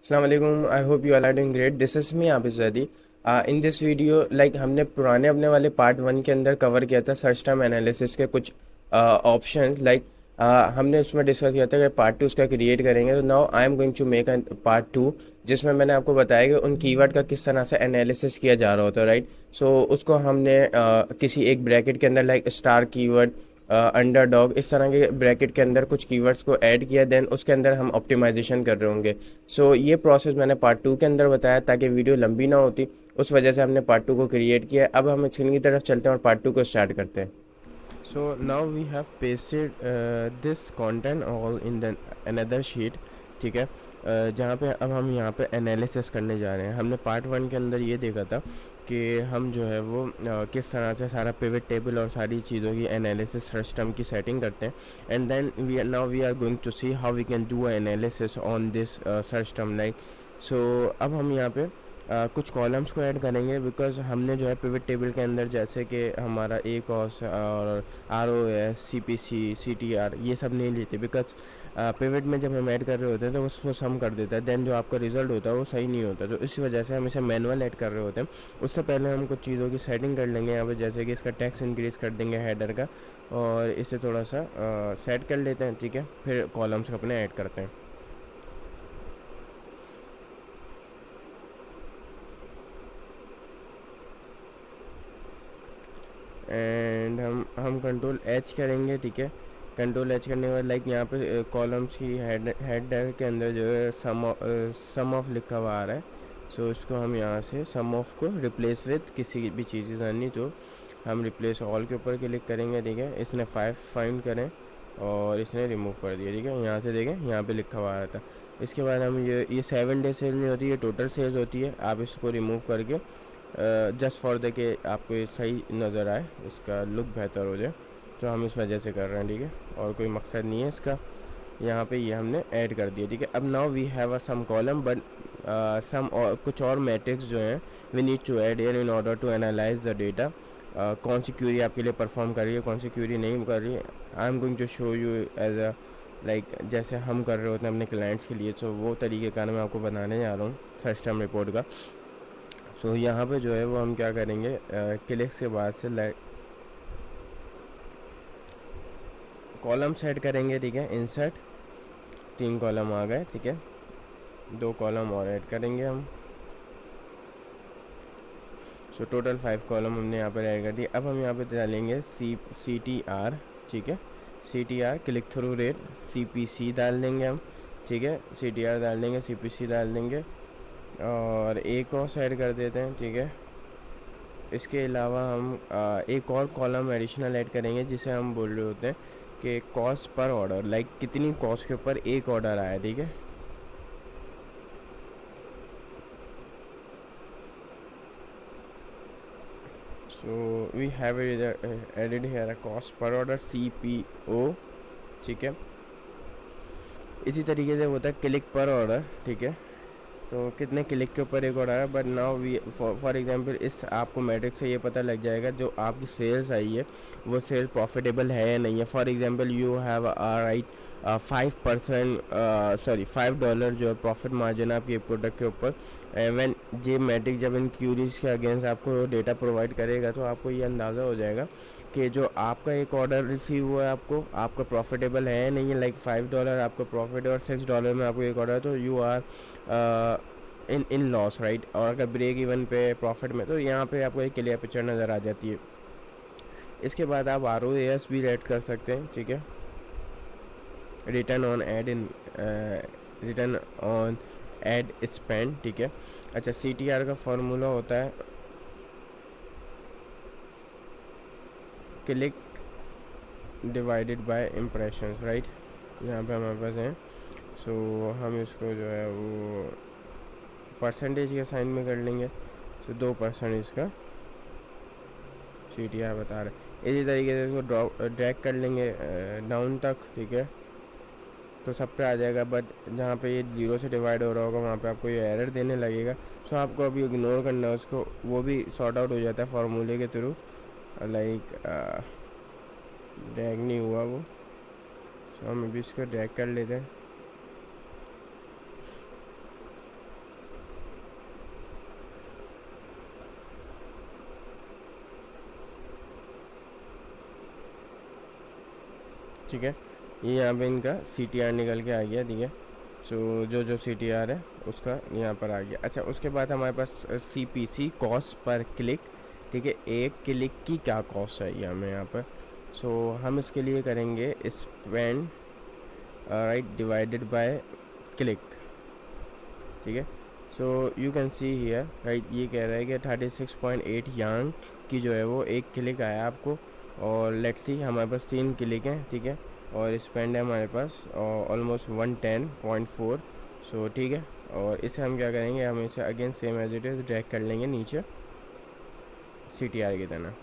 Assalamualaikum. I hope you all are doing great. This is me Abis Zadi. In this video हमने पुराने अपने वाले part one के अंदर कवर किया था सर्च टर्म एनालिसिस के कुछ ऑप्शन हमने उसमें डिस्कस किया था कि पार्ट टू उसका क्रिएट करेंगे। तो now I am going to make a part two जिसमें मैंने आपको बताया कि उन कीवर्ड का किस तरह से एनालिसिस किया जा रहा होता है, राइट। सो उसको हमने किसी एक ब्रैकेट के अंदर लाइक स्टार कीवर्ड, अंडरडॉग, इस तरह के ब्रैकेट के अंदर कुछ कीवर्ड्स को ऐड किया, देन उसके अंदर हम ऑप्टिमाइजेशन कर रहे होंगे। सो ये प्रोसेस मैंने पार्ट टू के अंदर बताया ताकि वीडियो लंबी ना होती, उस वजह से हमने पार्ट टू को क्रिएट किया। अब हम स्क्रीन की तरफ चलते हैं और पार्ट टू को स्टार्ट करते हैं। So now we have pasted this content all in the another sheet, ठीक है। जहाँ पे अब हम यहाँ पे एनालिसिस करने जा रहे हैं। हमने पार्ट वन के अंदर ये देखा था कि हम जो है वो किस तरह से सारा पिवट टेबल और सारी चीज़ों की एनालिसिस सिस्टम की सेटिंग करते हैं। And then we are going to see how we can do analysis on this system like. So अब हम यहाँ पे कुछ कॉलम्स को ऐड करेंगे बिकॉज हमने जो है पिवट टेबल के अंदर जैसे कि हमारा ए कॉस और R O S, C P C, C T R, ये सब नहीं लेते बिकॉज पिवट में जब हम ऐड कर रहे होते हैं तो उसको सम कर देता है, देन जो आपका रिजल्ट होता है वो सही नहीं होता। तो इसी वजह से हम इसे मैनुअल ऐड कर रहे होते हैं। उससे पहले हम कुछ चीज़ों की सेटिंग कर लेंगे यहाँ पे, जैसे कि इसका टेक्स्ट इंक्रीज़ कर देंगे हेडर का, और इसे थोड़ा सा सेट कर लेते हैं, ठीक है। फिर कॉलम्स को अपने ऐड करते हैं। एंड हम कंट्रोल एच करेंगे, ठीक है। कंट्रोल एच करने के बाद लाइक यहाँ पे कॉलम्स की हेडर के अंदर जो है सम ऑफ लिखा हुआ आ रहा है। सो इसको हम यहाँ से सम ऑफ को रिप्लेस विद किसी भी चीज़ आनी, तो हम रिप्लेस ऑल के ऊपर क्लिक करेंगे, ठीक है। इसने 5 फाइंड करें और इसने रिमूव कर दिया, ठीक है। यहाँ से देखें, यहाँ पे लिखा हुआ आ रहा था। इसके बाद हम ये 7 डे सेल नहीं होती, ये टोटल सेल्स होती है। आप इसको रिमूव करके जस्ट फॉर द के आपको ये सही नज़र आए, इसका लुक बेहतर हो जाए, तो हम इस वजह से कर रहे हैं, ठीक है। और कोई मकसद नहीं है इसका। यहाँ पे ये हमने ऐड कर दिया, ठीक है। अब now we have a some column but some और कुछ और मैट्रिक्स जो हैं we need to add here in order to analyse the data. कौन सी क्यूरी आपके लिए परफॉर्म कर रही है, कौन सी क्यूरी नहीं कर रही है, I am going to show you as a like जैसे हम कर रहे होते हैं अपने क्लाइंट्स के लिए। तो वो तरीके का मैं आपको बनाने जा रहा हूँ सिस्टम रिपोर्ट का। सो यहाँ पे जो है वो हम क्या करेंगे, क्लिक्स के बाद से कॉलम सेट करेंगे, ठीक है। इंसर्ट, 3 कॉलम आ गए, ठीक है। 2 कॉलम और ऐड करेंगे हम। सो टोटल 5 कॉलम हमने यहाँ पर ऐड कर दिए। अब हम यहाँ पे डालेंगे सी टी आर, ठीक है। C T R click through rate, C P C डाल देंगे हम, ठीक है। सी टी आर डाल देंगे, सी पी सी डाल देंगे, और एक और ऐड कर देते हैं, ठीक है। इसके अलावा हम एक और कॉलम एडिशनल ऐड करेंगे जिसे हम बोल रहे होते हैं कि कॉस्ट पर ऑर्डर, लाइक कितनी कॉस्ट के ऊपर एक ऑर्डर आया, ठीक है। So we have added here a cost per order CPO, ठीक है। इसी तरीके से होता है क्लिक पर ऑर्डर, ठीक है। तो कितने क्लिक के ऊपर एक और आया, but now we for example इस आपको मैट्रिक्स से ये पता लग जाएगा जो आपकी सेल्स आई है वो सेल्स प्रॉफिटेबल है या नहीं है। For example you have right 5% sorry $5 जो है प्रॉफिट मार्जिन आपके प्रोडक्ट के ऊपर। व्हेन जे मैट्रिक जब इन क्यूरीज के अगेंस्ट आपको डेटा प्रोवाइड करेगा तो आपको ये अंदाज़ा हो जाएगा कि जो आपका एक ऑर्डर रिसीव हुआ है आपका प्रॉफिटेबल है नहीं है। लाइक $5 आपका प्रॉफिट है और $6 में आपको एक ऑर्डर है, तो you are in loss, right. और अगर ब्रेक इवन पे प्रॉफिट में, तो यहाँ पे आपको एक क्लियर पिक्चर नज़र आ जाती है। इसके बाद आप ROAS भी रेट कर सकते हैं, ठीक है। रिटर्न ऑन एड स्पेंड, ठीक है। अच्छा, CTR का फार्मूला होता है click divided by impressions, right. यहाँ पे हमारे पास है। सो हम इसको जो है वो परसेंटेज के साइन में कर लेंगे। सो 2% इसका CTR बता रहे हैं। इसी तरीके से इसको ड्रैग कर लेंगे डाउन तक, ठीक है। तो सब पे आ जाएगा, बट जहाँ पे ये 0 से डिवाइड हो रहा होगा वहाँ पे आपको ये एरर देने लगेगा। सो आपको अभी इग्नोर करना है उसको, वो भी सॉर्ट आउट हो जाता है फार्मूले के थ्रू। लाइक ड्रैग नहीं हुआ वो, सो हम अभी इसको ड्रैग कर लेते हैं। ठीक है। ये यहाँ पे इनका CTR निकल के आ गया, ठीक है। सो जो CTR है उसका यहाँ पर आ गया। अच्छा, उसके बाद हमारे पास CPC, कॉस्ट पर क्लिक, ठीक है। एक क्लिक की क्या कॉस्ट चाहिए हमें यहाँ पर। सो हम इसके लिए करेंगे spend right divided by click, ठीक है। सो you can see here right, ये कह रहा है कि 36.8 यांग की जो है वो एक क्लिक आया आपको। और लेट्स सी हमारे पास 3 क्लिक हैं, ठीक है। और स्पेंड है हमारे पास ऑलमोस्ट 110.4। सो ठीक है। और इसे हम क्या करेंगे, हम इसे again same as it is drag कर लेंगे नीचे CTR की तरह।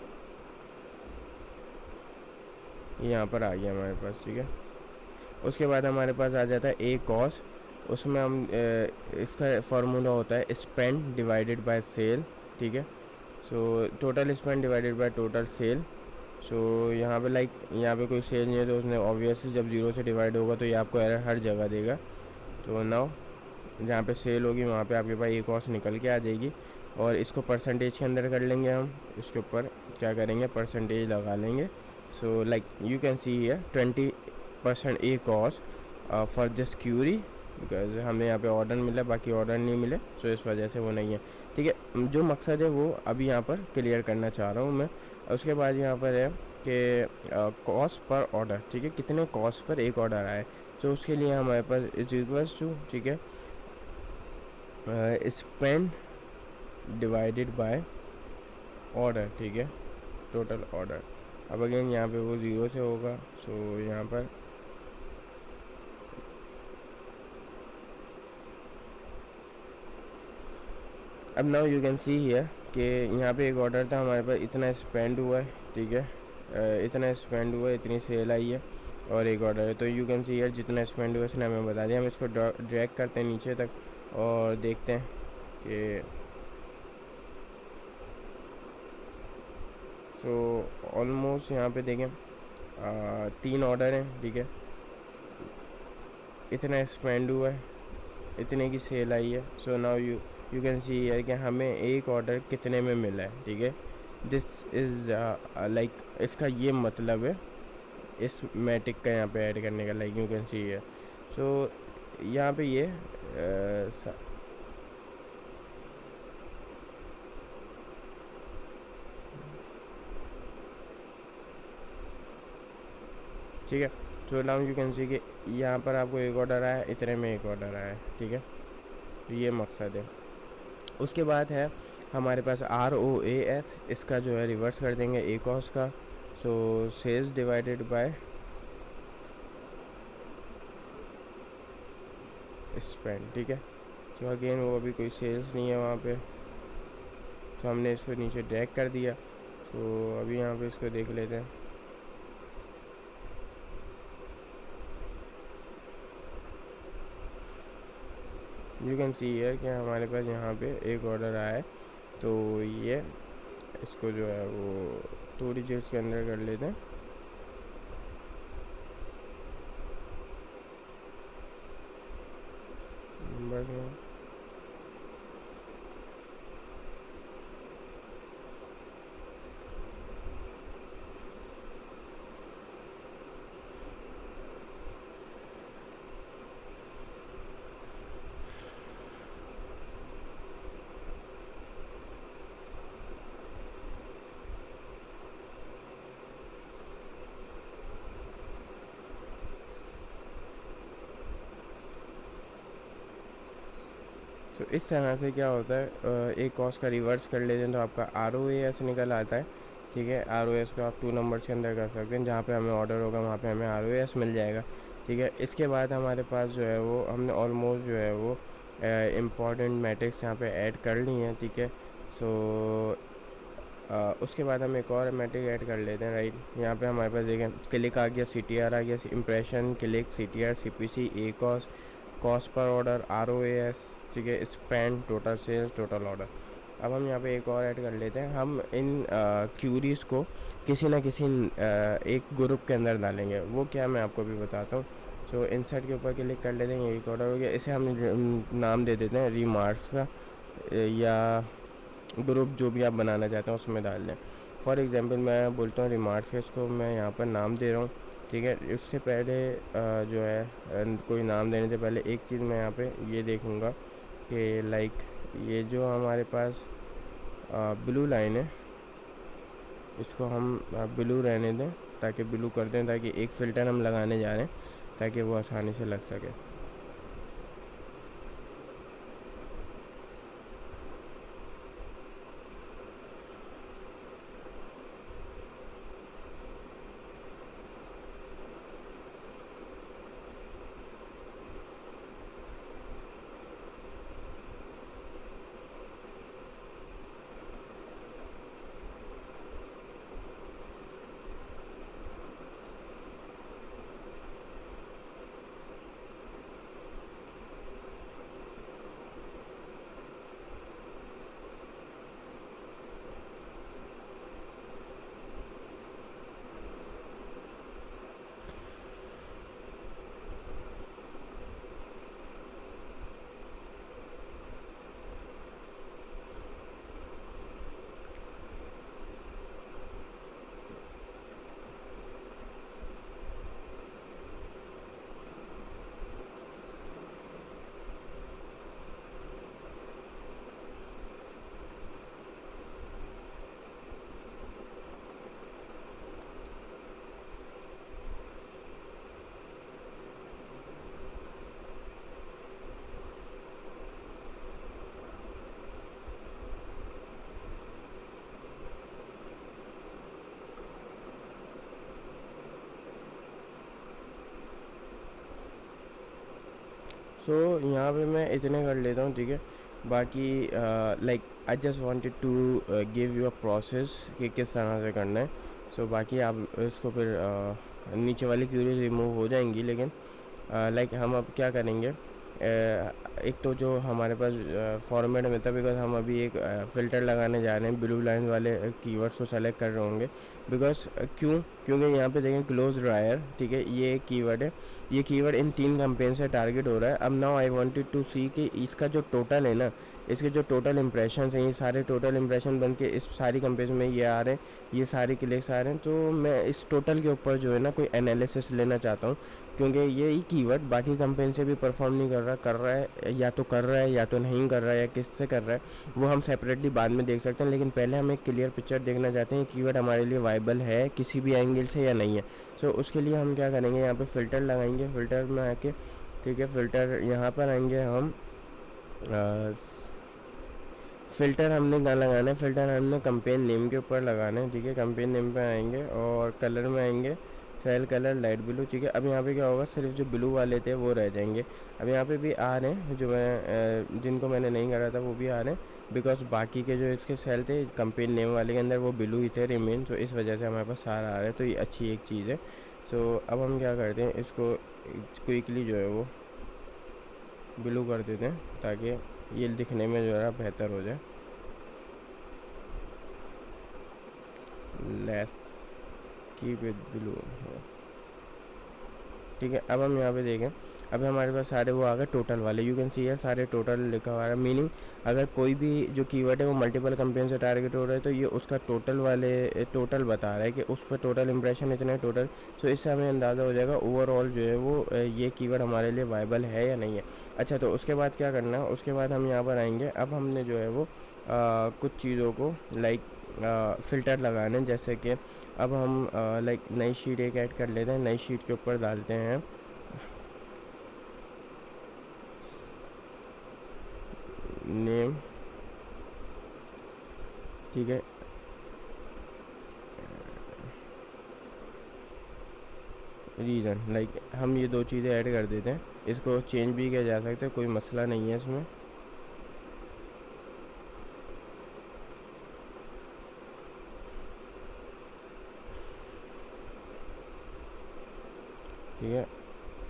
ये यहाँ पर आ गया हमारे पास, ठीक है। उसके बाद हमारे पास आ जाता है ए कॉस। उसमें हम इसका फार्मूला होता है स्पेंड डिवाइडेड बाय सेल, ठीक है। So total spend divided by total sale. So यहाँ पे लाइक यहाँ पे कोई सेल नहीं है तो उसने ऑब्वियसली जब 0 से डिवाइड होगा तो ये आपको एरर हर जगह देगा। तो नाउ जहाँ पे सेल होगी वहाँ पे आपके पास ए कॉस्ट निकल के आ जाएगी। और इसको परसेंटेज के अंदर कर लेंगे हम। इसके ऊपर क्या करेंगे, परसेंटेज लगा लेंगे। So like you can see here 20% ACoS for this query, because हमें यहाँ पे ऑर्डर मिला, बाकी ऑर्डर नहीं मिले। सो इस वजह से वो नहीं है, ठीक है। जो मकसद है वो अभी यहाँ पर क्लियर करना चाह रहा हूँ मैं। उसके बाद यहाँ पर है कि कॉस्ट पर ऑर्डर, ठीक है, कितने कॉस्ट पर एक ऑर्डर आए। तो उसके लिए हमारे पास इज इक्वल्स टू, ठीक है, स्पेंड डिवाइडेड बाय ऑर्डर, ठीक है, टोटल ऑर्डर। अब अगेन यहाँ पे वो 0 से होगा। सो यहाँ पर अब now you can see here कि यहाँ पे एक ऑर्डर था हमारे पास, इतना स्पेंड हुआ है, ठीक है। इतना स्पेंड हुआ है, इतनी सेल आई है, और एक ऑर्डर है। तो यू कैन सी हियर जितना स्पेंड हुआ उसने हमें बता दिया। हम इसको ड्रैग करते हैं नीचे तक और देखते हैं कि सो ऑलमोस्ट यहाँ पे देखें 3 ऑर्डर हैं, ठीक है। इतना स्पेंड हुआ है, इतने की सेल आई है। So now you can see here कि हमें एक ऑर्डर कितने में मिला है, ठीक है। दिस इज़ लाइक इसका ये मतलब है इस मैट्रिक का यहाँ पे ऐड करने का। Like you can see here, so यहाँ पे ये ठीक है। तो नाउ यू कैन सी कि यहाँ पर आपको एक ऑर्डर आया, इतने में एक ऑर्डर आया, ठीक है। तो ये मकसद है। उसके बाद है हमारे पास ROAS, इसका जो है रिवर्स कर देंगे ए कॉस्ट का। So sales divided by spend, ठीक है। तो अगेन वो अभी कोई सेल्स नहीं है वहाँ पे, तो हमने इसको नीचे ड्रैग कर दिया। तो अभी यहाँ पे इसको देख लेते हैं। यू कैन सी हियर कि हमारे पास यहाँ पे एक ऑर्डर आया है। तो ये इसको जो है वो थोड़ी चीज़ के अंदर कर लेते हैं। बस तो इस तरह से क्या होता है, एक कॉस्ट का रिवर्स कर लेते हैं तो आपका ROAS निकल आता है, ठीक है। ROAS को आप 2 नंबर्स के अंदर कर सकते हैं, जहाँ पे हमें ऑर्डर होगा वहाँ पे हमें ROAS मिल जाएगा, ठीक है। इसके बाद हमारे पास जो है वो हमने ऑलमोस्ट जो है वो इम्पॉर्टेंट मैट्रिक्स यहाँ पे ऐड कर ली हैं, ठीक है। सो उसके बाद हम एक और मैट्रिक ऐड कर लेते हैं, राइट। यहाँ पे हमारे पास देखें क्लिक आ गया, CTR आ गया, impression, click, CTR, CPC, a cost, cost per order, ROAS, ठीक है, spend, total sales, total order. अब हम यहाँ पे एक और ऐड कर लेते हैं। हम इन क्यूरीज़ को किसी ना किसी एक ग्रुप के अंदर डालेंगे। वो क्या मैं आपको भी बताता हूँ। सो इंसर्ट के ऊपर क्लिक कर लेते हैं, एक ऑर्डर हो गया। इसे हम नाम दे देते हैं रिमार्क्स का, या ग्रुप जो भी आप बनाना चाहते हैं उसमें डाल दें। फॉर एग्जांपल मैं बोलता हूँ रिमार्क्स का, इसको मैं यहाँ पर नाम दे रहा हूँ, ठीक है। उससे पहले जो है कोई नाम देने से पहले एक चीज़ मैं यहाँ पे ये देखूँगा कि लाइक ये जो हमारे पास ब्लू लाइन है, इसको हम ब्लू रहने दें, ताकि ब्लू कर दें, ताकि एक फ़िल्टर हम लगाने जा रहे हैं ताकि वो आसानी से लग सके। सो यहाँ पे मैं इतने कर लेता हूँ, ठीक है। बाकी like I just wanted to give you a process कि किस तरह से करना है। सो बाकी आप इसको फिर नीचे वाली क्यूरीज रिमूव हो जाएंगी, लेकिन लाइक हम अब क्या करेंगे, एक तो जो हमारे पास फॉर्मेट में था, बिकॉज हम अभी एक फ़िल्टर लगाने जा रहे हैं, ब्लू लाइन वाले कीवर्ड्स को सेलेक्ट कर रहे होंगे। बिकॉज क्योंकि यहाँ पे देखें क्लोज ड्रायर, ठीक है, ये एक कीवर्ड है। ये कीवर्ड इन 3 कैंपेन से टारगेट हो रहा है। अब नाउ आई वांटेड टू सी कि इसका जो टोटल है ना, इसके जो टोटल इंप्रेशन हैं, ये सारे टोटल इंप्रेशन बन के इस सारी कैंपेन में ये आ रहे हैं, ये सारे क्लिक्स आ रहे हैं। तो मैं इस टोटल के ऊपर जो है ना कोई एनालिसिस लेना चाहता हूँ, क्योंकि ये ही कीवर्ड बाकी कंपेन से भी परफॉर्म नहीं कर रहा है, या तो कर रहा है या तो नहीं कर रहा है, या किससे कर रहा है वो हम सेपरेटली बाद में देख सकते हैं। लेकिन पहले हम एक क्लियर पिक्चर देखना चाहते हैं कीवर्ड हमारे लिए वाइबल है किसी भी एंगल से या नहीं है। सो उसके लिए हम क्या करेंगे, यहाँ पे फ़िल्टर लगाएंगे, फ़िल्टर में आके, ठीक है, फ़िल्टर यहाँ पर आएंगे हम। फ़िल्टर हमने कहाँ लगाना है, फ़िल्टर हमने कंपेन नेम के ऊपर लगाना है, ठीक है। कंपेन नेम पे आएंगे और कलर में आएंगे, सेल कलर लाइट ब्लू, ठीक है। अब यहाँ पे क्या होगा, सिर्फ जो ब्लू वाले थे वो रह जाएंगे। अब यहाँ पे भी आ रहे हैं, जो मैं जिनको मैंने नहीं करा था वो भी आ रहे हैं, बिकॉज बाकी के जो इसके सेल थे कंपेन नेम वाले के अंदर वो ब्लू ही थे रिमेन, तो इस वजह से हमारे पास सारा आ रहा है, तो ये अच्छी एक चीज़ है। सो अब हम क्या करते हैं, इसको क्विकली जो है वो ब्लू कर देते हैं ताकि ये दिखने में जो है बेहतर हो जाए। लेस कीप इट ब्लू, ठीक है। अब हम यहाँ पे देखें, अब हमारे पास सारे वो आ गए टोटल वाले, यू कैन सी है सारे टोटल लिखा हुआ है। मीनिंग अगर कोई भी जो कीवर्ड है वो मल्टीपल कंपेन से टारगेट हो रहा है, तो ये उसका टोटल वाले टोटल बता रहा है कि उस पर टोटल इंप्रेशन इतने टोटल। सो इससे हमें अंदाज़ा हो जाएगा ओवरऑल जो है वो ये कीवर्ड हमारे लिए वाइबल है या नहीं है। अच्छा, तो उसके बाद क्या करना है, उसके बाद हम यहाँ पर आएंगे। अब हमने जो है वो कुछ चीज़ों को लाइक फ़िल्टर लगाने, जैसे कि अब हम लाइक नई शीट एक ऐड कर लेते हैं, नई शीट के ऊपर डालते हैं नेम, ठीक है। रीज़न, लाइक हम ये दो चीज़ें ऐड कर देते हैं, इसको चेंज भी किया जा सकता है, कोई मसला नहीं है इसमें। ठीक है।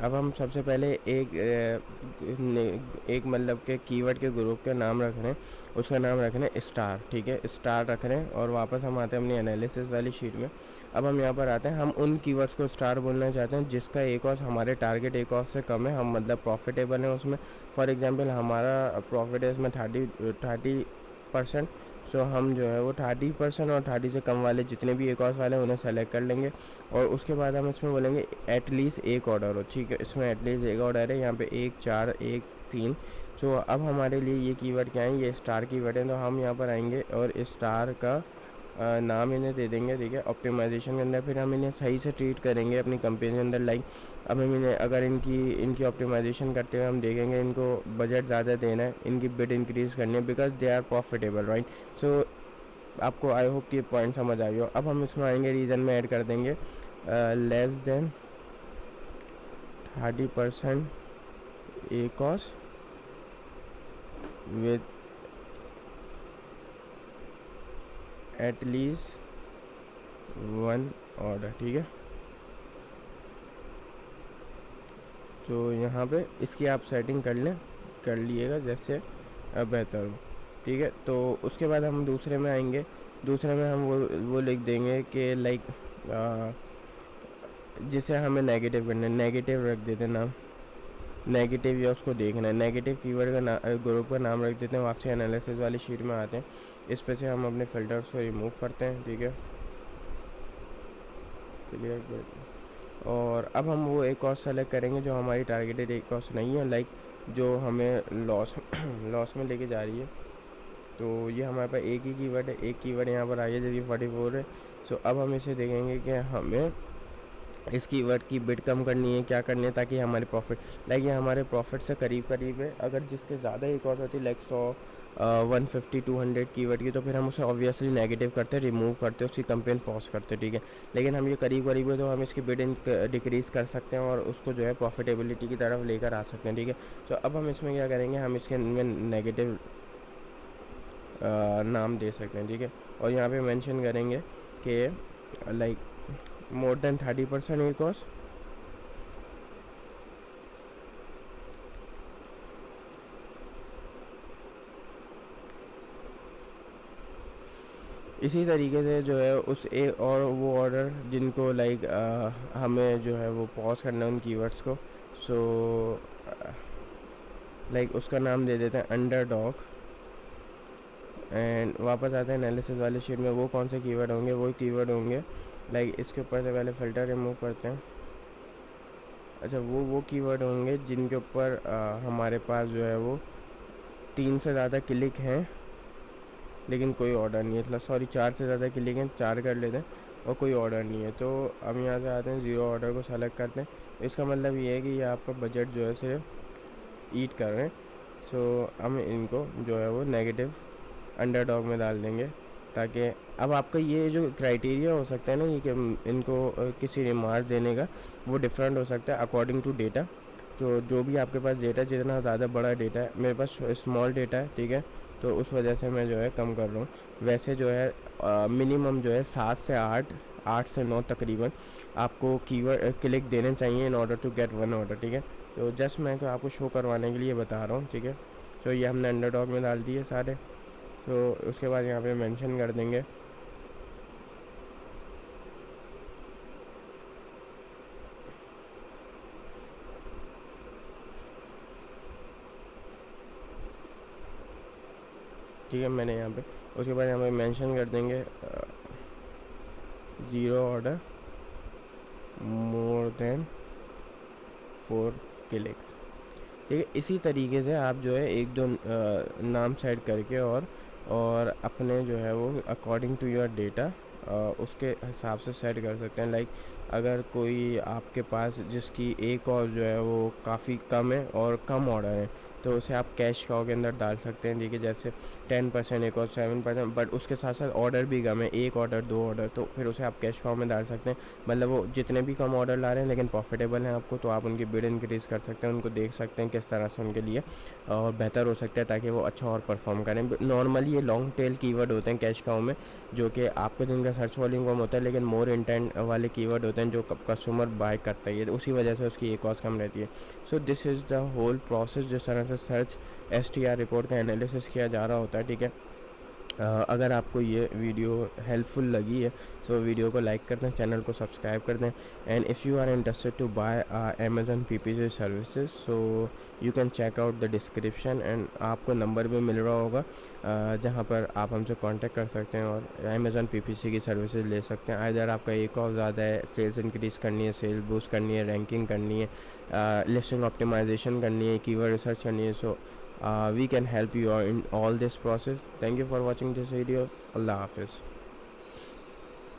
अब हम सबसे पहले एक मतलब के कीवर्ड के ग्रुप के नाम रख रहे हैं, उसका नाम रख रहे हैं स्टार, ठीक है, स्टार रख रहे हैं। और वापस हम आते हैं अपनी एनालिसिस वाली शीट में। अब हम यहाँ पर आते हैं, हम उन कीवर्ड्स को स्टार बोलना चाहते हैं जिसका एक और हमारे टारगेट एक और से कम है, हम मतलब प्रॉफिटेबल हैं उसमें। फॉर एग्जांपल हमारा प्रॉफिट है इसमें 30%। सो हम जो है वो 30% और 30 से कम वाले जितने भी ए कॉस्ट वाले हैं उन्हें सेलेक्ट कर लेंगे। और उसके बाद हम इसमें बोलेंगे एटलीस्ट एक ऑर्डर हो, ठीक है। इसमें एटलीस्ट एक ऑर्डर है, यहाँ पे 1 4 1 3। सो अब हमारे लिए ये कीवर्ड क्या है, ये स्टार कीवर्ड है। तो हम यहाँ पर आएंगे और स्टार का नाम इन्हें दे देंगे, ठीक है, ऑप्टिमाइजेशन के अंदर। फिर हम इन्हें सही से ट्रीट करेंगे अपनी कंपनी के अंदर। लाइक अब हम इन्हें अगर इनकी ऑप्टिमाइजेशन करते हुए हम देखेंगे इनको बजट ज़्यादा देना है, इनकी बिड इंक्रीज़ करनी है because they are profitable, right. So आपको आई होप कि पॉइंट समझ आ गया। अब हम इसमें आएंगे, रीज़न में ऐड कर देंगे less than 30% A cost with at least 1 order, ठीक है। तो यहाँ पे इसकी आप सेटिंग कर लिएगा जैसे बेहतर हो, ठीक है। तो उसके बाद हम दूसरे में आएंगे। दूसरे में हम वो लिख देंगे कि लाइक जिसे हमें नेगेटिव करना है, नेगेटिव रख देते हैं नाम, नेगेटिव या उसको देखना है। नेगेटिव कीवर्ड का ग्रुप का नाम रख देते हैं। वापसी एनालिसिस वाली शीट में आते हैं, इस पे से हम अपने फ़िल्टर्स को रिमूव करते हैं, ठीक है, क्लियर। और अब हम वो एक कॉस्ट सेलेक्ट करेंगे जो हमारी टारगेटेड एक कॉस्ट नहीं है, लाइक जो हमें लॉस में लेके जा रही है। तो ये हमारे पास एक ही कीवर्ड है, एक कीवर्ड यहाँ पर आ गया जैसे 44 है। सो अब हम इसे देखेंगे कि हमें इस कीवर्ड की बिड कम करनी है, क्या करनी है, ताकि हमारे प्रॉफिट, लाइक ये हमारे प्रॉफिट से करीब है। अगर जिसके ज़्यादा एक कॉस्ट होती है लाइक 100 150 200 कीवर्ड की, तो फिर हम उसे ऑब्वियसली नेगेटिव करते हैं, रिमूव करते हैं, उसकी कंपेन पॉज करते हैं, ठीक है। लेकिन हम ये करीब है तो हम इसकी बिड डिक्रीज़ कर सकते हैं और उसको जो है प्रॉफिटेबिलिटी की तरफ लेकर आ सकते हैं, ठीक है। तो अब हम इसमें क्या करेंगे, हम इसके में नेगेटिव नाम दे सकते हैं, ठीक है। और यहाँ पे मेंशन करेंगे कि लाइक मोर देन 30% ए कॉस्ट, इसी तरीके से जो है उस एक और वो ऑर्डर जिनको लाइक हमें जो है वो पॉज करना है उन कीवर्ड्स को। सो लाइक उसका नाम दे देते हैं अंडरडॉग। एंड वापस आते हैं एनालिसिस वाले शीट में, वो कौन से कीवर्ड होंगे, वो कीवर्ड होंगे लाइक इसके ऊपर से पहले फ़िल्टर रिमूव करते हैं। अच्छा, वो कीवर्ड होंगे जिनके ऊपर हमारे पास जो है वो 3 से ज़्यादा क्लिक हैं लेकिन कोई ऑर्डर नहीं है, मतलब सॉरी 4 से ज़्यादा क्लिक हैं, 4 कर लेते हैं और कोई ऑर्डर नहीं है। तो हम यहाँ से आते हैं 0 ऑर्डर को सेलेक्ट करते हैं। इसका मतलब ये है कि ये आपका बजट जो है सिर्फ ईट कर रहे हैं। सो हम इनको जो है वो नेगेटिव अंडरडॉग में डाल देंगे, ताकि अब आपका ये जो क्राइटेरिया हो सकता है ना, ये कि इनको किसी रिमार्क देने का वो डिफरेंट हो सकता है अकॉर्डिंग टू डेटा। जो भी आपके पास डेटा, जितना ज़्यादा बड़ा डेटा है, मेरे पास स्मॉल डेटा है, ठीक है, तो उस वजह से मैं जो है कम कर रहा हूँ। वैसे जो है मिनिमम जो है 7 से 8 से 9 तकरीबन आपको कीवर्ड क्लिक देने चाहिए in order to get 1 order, ठीक है। तो जस्ट मैं तो आपको शो करवाने के लिए बता रहा हूँ, ठीक है। तो ये हमने अंडरडॉग में डाल दिए सारे। तो उसके बाद यहाँ पे मेंशन कर देंगे ठीक है, मैंने यहाँ पे उसके बाद यहाँ पे मेंशन कर देंगे 0 ऑर्डर मोर देन 4 क्लिक्स, ठीक है। इसी तरीके से आप जो है एक दो नाम सेट करके और अपने जो है वो अकॉर्डिंग टू योर डेटा उसके हिसाब से सेट कर सकते हैं। लाइक अगर कोई आपके पास जिसकी एक और जो है वो काफ़ी कम है और कम ऑर्डर है, तो उसे आप कैश काउ के अंदर डाल सकते हैं, ठीक है। जैसे 10% एक और 7%, बट उसके साथ साथ ऑर्डर भी कम है, 1 ऑर्डर 2 ऑर्डर, तो फिर उसे आप कैश काउ में डाल सकते हैं। मतलब वो जितने भी कम ऑर्डर ला रहे हैं लेकिन प्रॉफिटेबल हैं आपको, तो आप उनकी बिड इंक्रीज़ कर सकते हैं, उनको देख सकते हैं किस तरह से उनके लिए और बेहतर हो सकता है ताकि वो अच्छा और परफॉर्म करें। नॉर्मली ये लॉन्ग टेल कीवर्ड होते हैं कैश काउ में, जो कि आपके जिनका सर्च वॉल्यूम कम होता है लेकिन मोर इंटेंट वाले कीवर्ड होते हैं जो कस्टमर बाय करता है, उसी वजह से उसकी एक कॉस्ट कम रहती है। So this is the whole process जिस तरह से सर्च STR रिपोर्ट का एनालिसिस किया जा रहा होता है, ठीक है। अगर आपको ये वीडियो हेल्पफुल लगी है तो वीडियो को लाइक कर दें, चैनल को सब्सक्राइब कर दें। And if you are interested to buy Amazon PPC services so you can check out the description, and आपको नंबर भी मिल रहा होगा जहां पर आप हमसे कांटेक्ट कर सकते हैं और अमेज़न पीपीसी की सर्विसेज ले सकते हैं। आइदर आपका एक और ज़्यादा है, सेल्स इंक्रीज़ करनी है, सेल बूस्ट करनी है, रैंकिंग करनी है, लिस्टिंग ऑप्टिमाइजेशन करनी है, कीवर्ड रिसर्च करनी है, सो we can help you in all this process. Thank you for watching this video. Allah Hafiz.